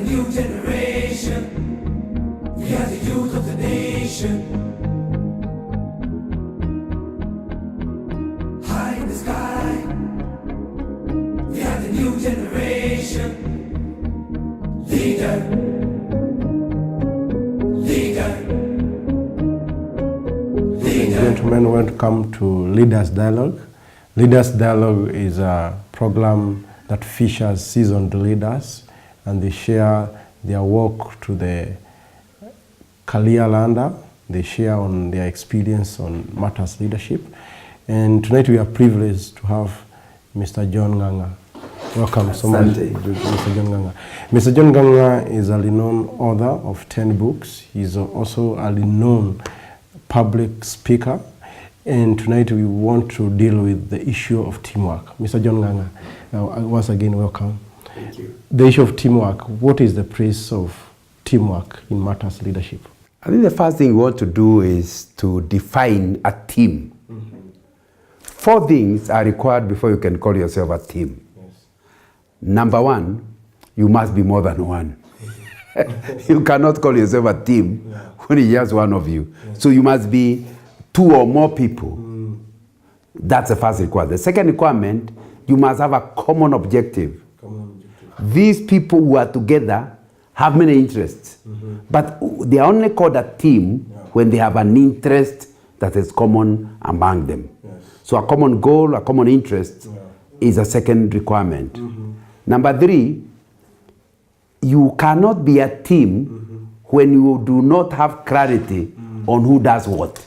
new generation. We are the youth of the nation. High in the sky. We are the new generation. Leader. Ladies and gentlemen, welcome to Leaders Dialogue. Leaders Dialogue is a program that features seasoned leaders, and they share their work to the career lander. They share on their experience on matters leadership. And tonight we are privileged to have Mr. John Nganga. Welcome so much, Mr. John Nganga. Mr. John Nganga is a renowned author of 10 books. He's also a renowned public speaker. And tonight we want to deal with the issue of teamwork. Mr. John Nganga, once again, welcome. Thank you. The issue of teamwork, what is the place of teamwork in matters leadership? I think the first thing we want to do is to define a team. Mm-hmm. 4 things are required before you can call yourself a team. Yes. Number 1, you must be more than one. You cannot call yourself a team when it's just one of you. Yes. So you must be 2 or more people. That's the first requirement. The second requirement, you must have a common objective. These people who are together have many interests, but they are only called a team when they have an interest that is common among them. Yes. So a common goal, a common interest is a second requirement. Number 3, you cannot be a team when you do not have clarity on who does what.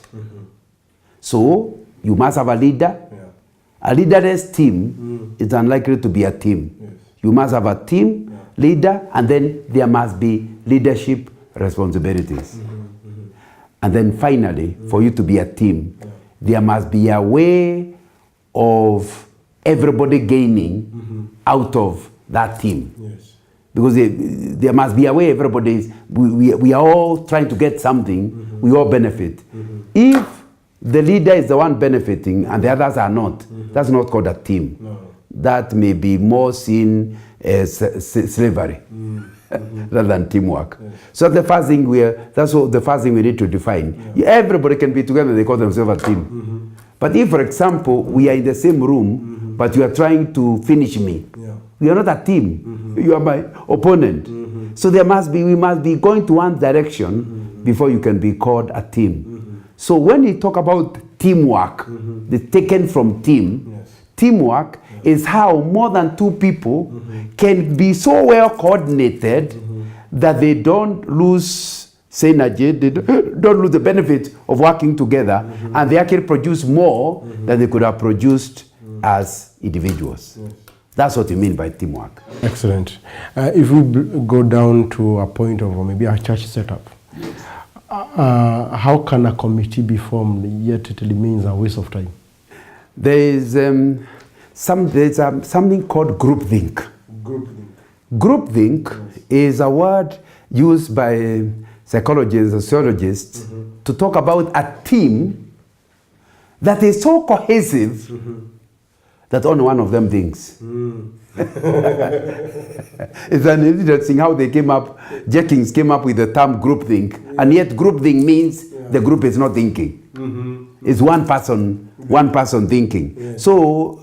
So you must have a leader. A leaderless team is unlikely to be a team. Yes. You must have a team, leader, and then there must be leadership responsibilities. And then finally, for you to be a team, there must be a way of everybody gaining out of that team. Yes. Because there must be a way everybody is, we are all trying to get something, we all benefit. If the leader is the one benefiting and the others are not, that's not called a team. No. That may be more seen as slavery rather than teamwork. Yes. So the first thing the first thing we need to define. Yeah. Everybody can be together, they call themselves a team. But if, for example, we are in the same room, but you are trying to finish me, we are not a team. You are my opponent. So we must be going to one direction before you can be called a team. So when you talk about teamwork, the taken from team, teamwork is how more than 2 people can be so well coordinated that they don't lose synergy, they don't lose the benefit of working together, and they actually produce more than they could have produced as individuals. That's what we mean by teamwork. Excellent. If we go down to a point of maybe a church setup, how can a committee be formed yet it remains a waste of time? There is something called groupthink. Groupthink is a word used by psychologists and sociologists to talk about a team that is so cohesive that only one of them thinks. It's an interesting how they came up, Jenkins came up with the term groupthink, and yet groupthink means the group is not thinking. It's one person thinking. So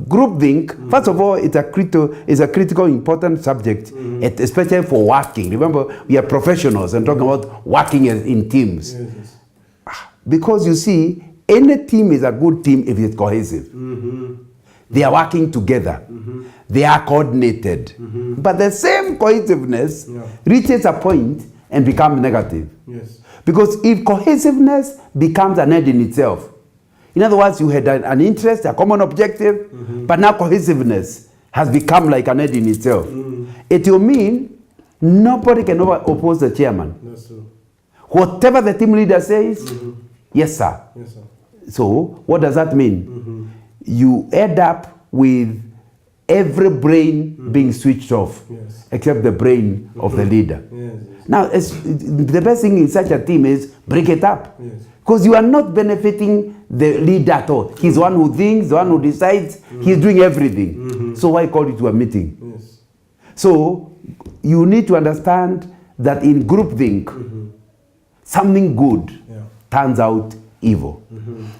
groupthink, first of all, it's a critical important subject, especially for working. Remember, we are professionals and talking about working in teams. Because you see, any team is a good team if it's cohesive. They are working together. They are coordinated. But the same cohesiveness reaches a point and becomes negative. Yes. Because if cohesiveness becomes an end in itself, in other words, you had an interest, a common objective, but now cohesiveness has become like an end in itself. It will mean nobody can oppose the chairman. That's true. Whatever the team leader says, yes, sir. Yes, sir. So what does that mean? You end up with every brain being switched off, except the brain of the leader. Now, the best thing in such a team is break it up. Because you are not benefiting the leader at all. He's the one who thinks, the one who decides, he's doing everything. So why call it to a meeting? So you need to understand that in groupthink, something good turns out evil.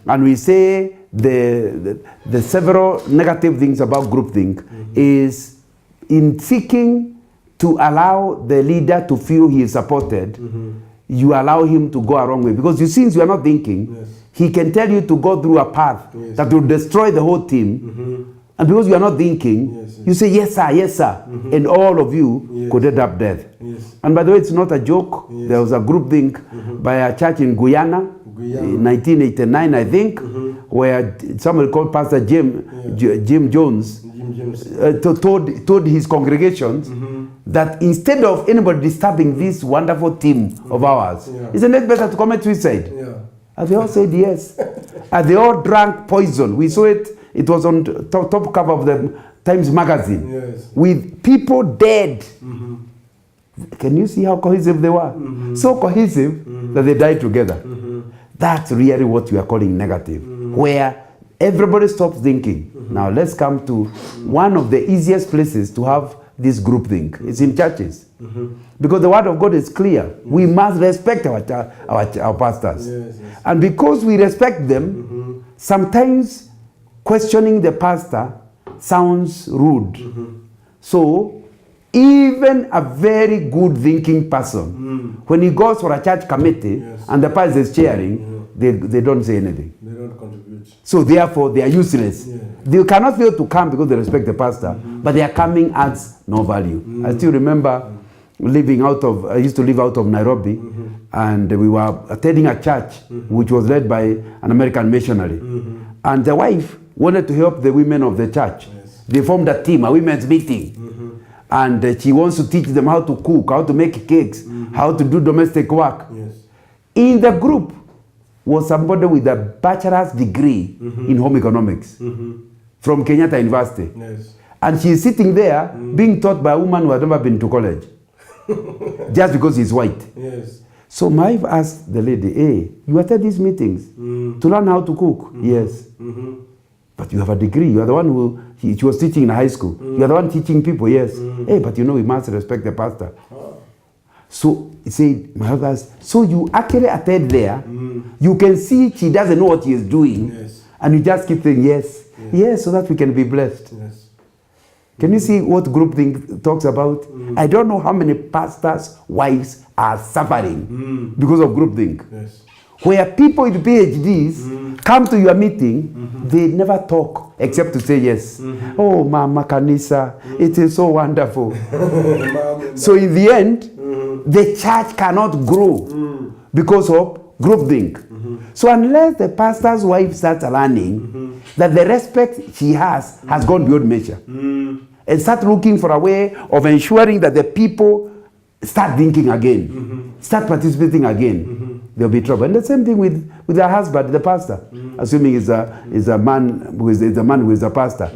And we say the several negative things about groupthink is in seeking to allow the leader to feel he is supported, you allow him to go a wrong way. Because since you are not thinking, he can tell you to go through a path that will destroy the whole team. And because you are not thinking, you say, yes, sir, yes, sir. And all of you could end up dead. And by the way, it's not a joke. There was a groupthink by a church in Guyana, in 1989, I think, where somebody called Pastor Jim Jones told his congregations that instead of anybody disturbing this wonderful team of ours, isn't it better to commit suicide? And they all said yes. And they all drank poison. We saw it. It was on top cover of the Times magazine with people dead. Can you see how cohesive they were? So cohesive that they died together. That's really what we are calling negative, where everybody stops thinking. Now let's come to one of the easiest places to have this groupthink. It's in churches. Because the word of God is clear. We must respect our pastors. And because we respect them, sometimes questioning the pastor sounds rude. So even a very good thinking person, when he goes for a church committee and the pastor is chairing, they don't say anything. They don't contribute. So therefore they are useless. They cannot fail to come because they respect the pastor, but their coming adds no value. I still remember I used to live out of Nairobi, and we were attending a church which was led by an American missionary. And the wife wanted to help the women of the church. They formed a team, a women's meeting. And she wants to teach them how to cook, how to make cakes, how to do domestic work. In the group was somebody with a bachelor's degree in home economics from Kenyatta University. And she is sitting there being taught by a woman who had never been to college. Just because he's white. So my wife asked the lady, hey, you attend these meetings to learn how to cook? Yes. But you have a degree. You are the one who, she was teaching in high school. You are the one teaching people, yes. Hey, but you know, we must respect the pastor. So he said, my husband asked, so you actually attend there, you can see she doesn't know what he is doing, and you just keep saying yes, yes, so that we can be blessed. Can you see what groupthink talks about? I don't know how many pastors' wives are suffering because of groupthink. Where people with PhDs come to your meeting, they never talk except to say yes. Oh, Mama Kanisa, it is so wonderful. So in the end, the church cannot grow because of groupthink. So unless the pastor's wife starts learning that the respect she has gone beyond measure, and start looking for a way of ensuring that the people start thinking again, start participating again, there'll be trouble. And the same thing with her husband, the pastor, assuming is a man who is a pastor.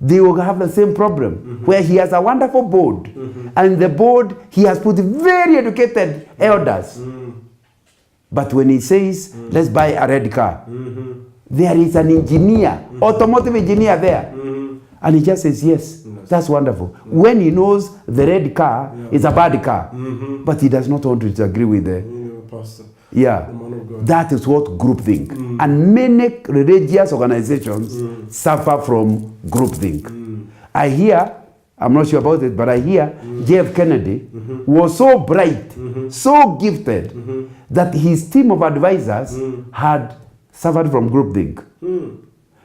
They will have the same problem, where he has a wonderful board, and the board, he has put very educated elders. But when he says, let's buy a red car, there is an engineer, automotive engineer there, and he just says, yes, that's wonderful. When he knows the red car is a bad car, but he does not want to disagree with the pastor. That is what groupthink. And many religious organizations suffer from groupthink. I hear, I'm not sure about it, but I hear J.F. Kennedy was so bright, so gifted, that his team of advisors had suffered from groupthink.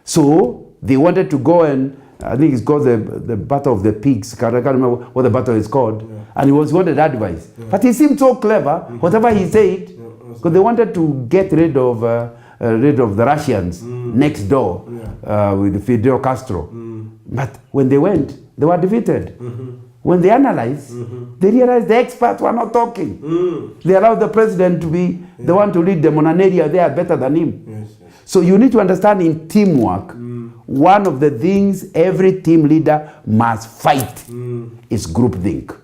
So they wanted to go and, I think it's called the Battle of the Pigs. I can't remember what the battle is called. And he wanted advice. But he seemed so clever, whatever he said, because they wanted to get rid of the Russians next door with Fidel Castro. But when they went, they were defeated. When they analyzed, they realized the experts were not talking. They allowed the president to be the one to lead them on an area they are better than him. So you need to understand in teamwork, one of the things every team leader must fight is groupthink.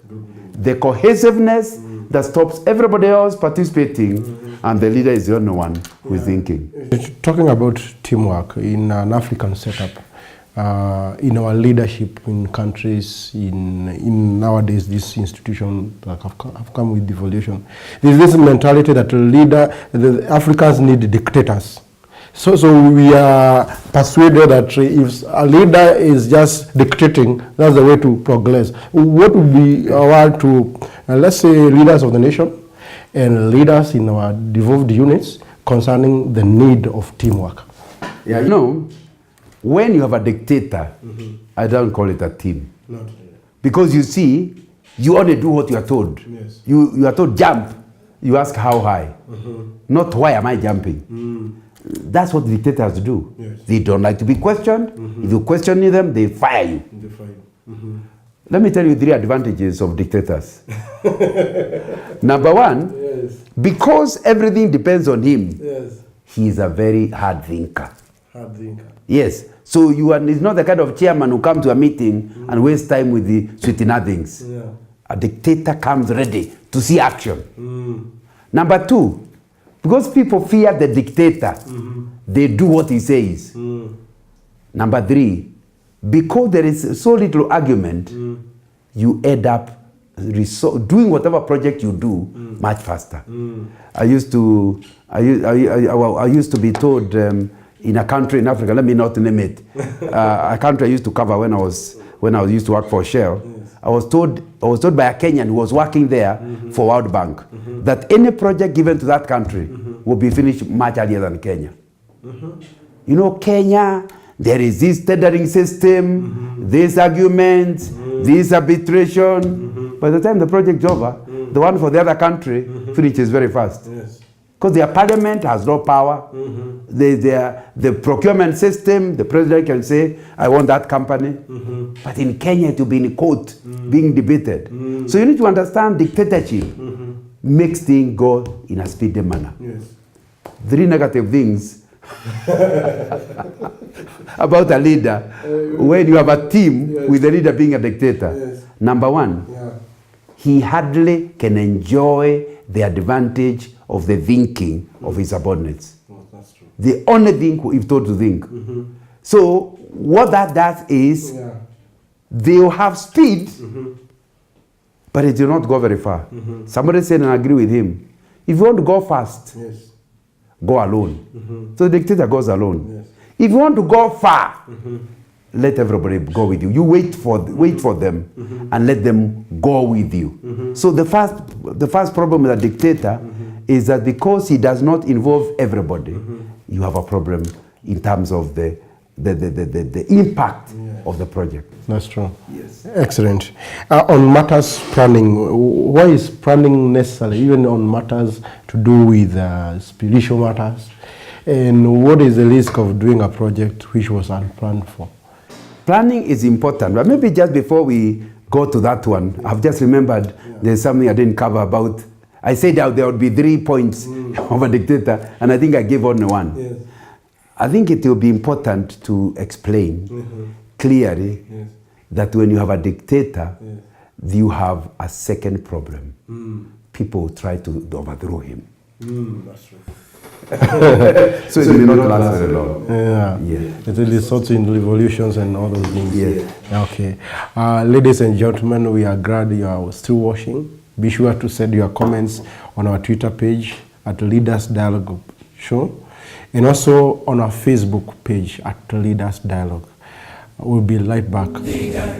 The cohesiveness that stops everybody else participating, and the leader is the only one who is thinking. Talking about teamwork in an African setup, in our leadership in countries, in nowadays this institution that have come with devolution. There's this mentality that the Africans need dictators. So we are persuaded that if a leader is just dictating, that's the way to progress. What would be our to, let's say, leaders of the nation and leaders in our devolved units concerning the need of teamwork? Yeah, you know, when you have a dictator, I don't call it a team. Not Because you see, you only do what you are told. Yes. You are told jump, you ask how high, not why am I jumping. That's what dictators do. Yes. They don't like to be questioned. If you question them, they fire you. Let me tell you 3 advantages of dictators. Number 1, Yes. because everything depends on him, Yes. he is a very hard thinker. Hard thinker. Yes. So he's not the kind of chairman who comes to a meeting and wastes time with the sweet nothings. Yeah. A dictator comes ready to see action. Number 2, because people fear the dictator, they do what he says. Number 3, because there is so little argument, you end up doing whatever project you do much faster. I used to be told in a country in Africa, let me not name it, a country I used to cover when I used to work for Shell. I was told by a Kenyan who was working there for World Bank that any project given to that country will be finished much earlier than Kenya. You know, Kenya, there is this tendering system, this argument, this arbitration. By the time the project is over, the one for the other country finishes very fast. Yes. Because their parliament has no power. The procurement system, the president can say, I want that company. But in Kenya, it will be in court, being debated. So you need to understand dictatorship makes things go in a speedy manner. Yes. 3 negative things about a leader when you have a team with the leader being a dictator. Yes. Number 1, Yeah. he hardly can enjoy the advantage of the thinking of his subordinates. Oh, that's true. They only think who is told to think. So what that does is Yeah. they will have speed, but it will not go very far. Somebody said, and I agree with him, if you want to go fast, Yes. go alone. So the dictator goes alone. Yes. If you want to go far, let everybody go with you. You wait for them and let them go with you. So the first problem with a dictator is that because he does not involve everybody, you have a problem in terms of the impact of the project. That's true. Yes. Excellent. On matters planning, why is planning necessary, even on matters to do with spiritual matters? And what is the risk of doing a project which was unplanned for? Planning is important, but maybe just before we go to that one, I've just remembered there's something I didn't cover about. I said that there would be 3 points of a dictator, and I think I gave only 1. Yes. I think it will be important to explain clearly that when you have a dictator, you have a second problem. People try to overthrow him. That's true. So it may not last very long. Yeah. Yeah. It results in revolutions and all those things. Yeah. Okay. Ladies and gentlemen, we are glad you are still watching. Be sure to send your comments on our Twitter page at Leaders Dialogue Show, and also on our Facebook page at Leaders Dialogue. We'll be right back. Leader.